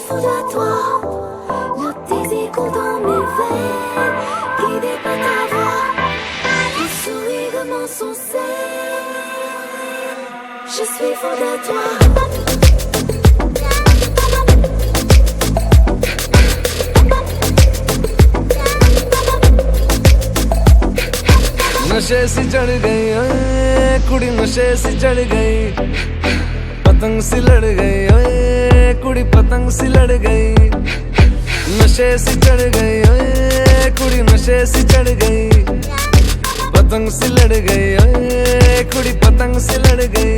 fou de toi, le désir coule dans mes veines, guidé par ta voix, ton sourire m'insensé. Je suis fou de toi. नशे सी चढ़ गई ओए कुड़ी, नशे सी चढ़ गई, पतंग सी लड़ गई ओए कुड़ी, पतंग सी लड़ गई। नशे सी चढ़ गई ओए कुड़ी, नशे सी चढ़ गई, पतंग सी लड़ गई ओए कुड़ी, पतंग सी लड़ गई।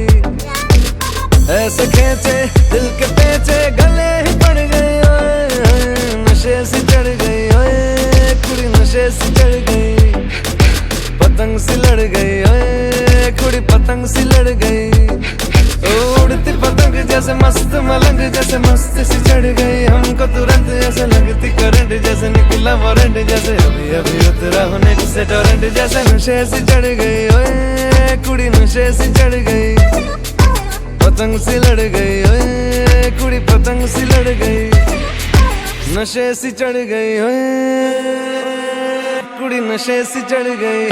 ऐसे खींचे दिल के पेचे गले ही पड़ गए ओए, नशे सी चढ़ गई ओए कुड़ी, नशे सी चढ़ गई, पतंग सी लड़ गई ओए कुड़ी, पतंग सी लड़ गई। उड़ती पतंग जैसे मस्त मलंग, जैसे मस्त सी चढ़ गई हमको तुरंत, जैसे लगती करंट, जैसे निकला वारंट, जैसे अभी अभी उतरा होने से टोरेंट, जैसे नशे सी चढ़ गई ओए कुड़ी, नशे सी चढ़ गई, पतंग सी लड़ गई ओए कुड़ी, पतंग सी लड़ गई। नशे सी चढ़ गई ओए कुड़ी, नशे सी चढ़ गई।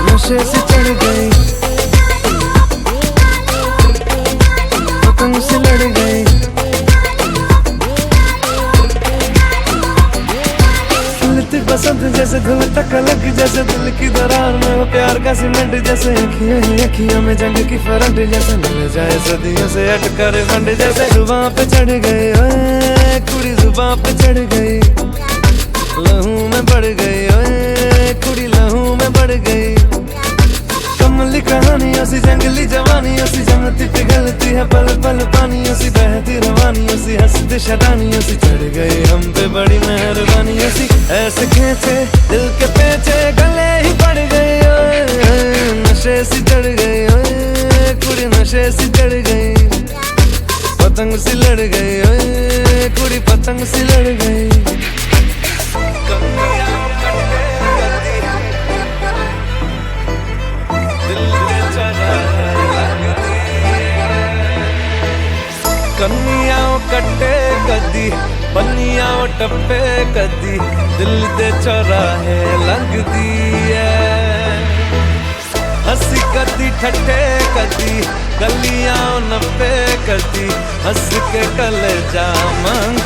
नशे सी चढ़ गई, पतंग सी लड़ गई। फूलती बसंत जैसे धुल तक लग, जैसे दिल की दरार में वो प्यार का सीमेंट, जैसे अखियों ही अखियों में जंग की फरंट, जैसे मिल जाए सदियों से अटकर फंड, जैसे जुबां पे चढ़ गई ओए कुड़ी, जुबां पे चढ़ गई, लहू में बढ़ गई ओए कुड़ी, लहू में बढ़ गई। कमली कहानियों सी जंगली जवानियों सी, जमती पिघलती है पल पल पानियों सी, बहती रवानियों सी, हंसती शरानियों सी, चढ़ गई हम पे बड़ी मेहरबानियों सी। ऐसे खींचे दिल के पेचे गले ही पड़ गई ओए, नशे सी चढ़ गई ओए कुड़ी, नशे सी चढ़ गई, पतंग सी लड़ गई ओए कुड़ी, पतंग सी लड़ गई। कन्नियां कट्टे कदी, बन्नियां टप्पे कदी, दिल दे चौराहे लंघदी है। हंसी कदी ठट्ठे कदी, गलियां नप्पे कदी, हंस के कलेजा मंग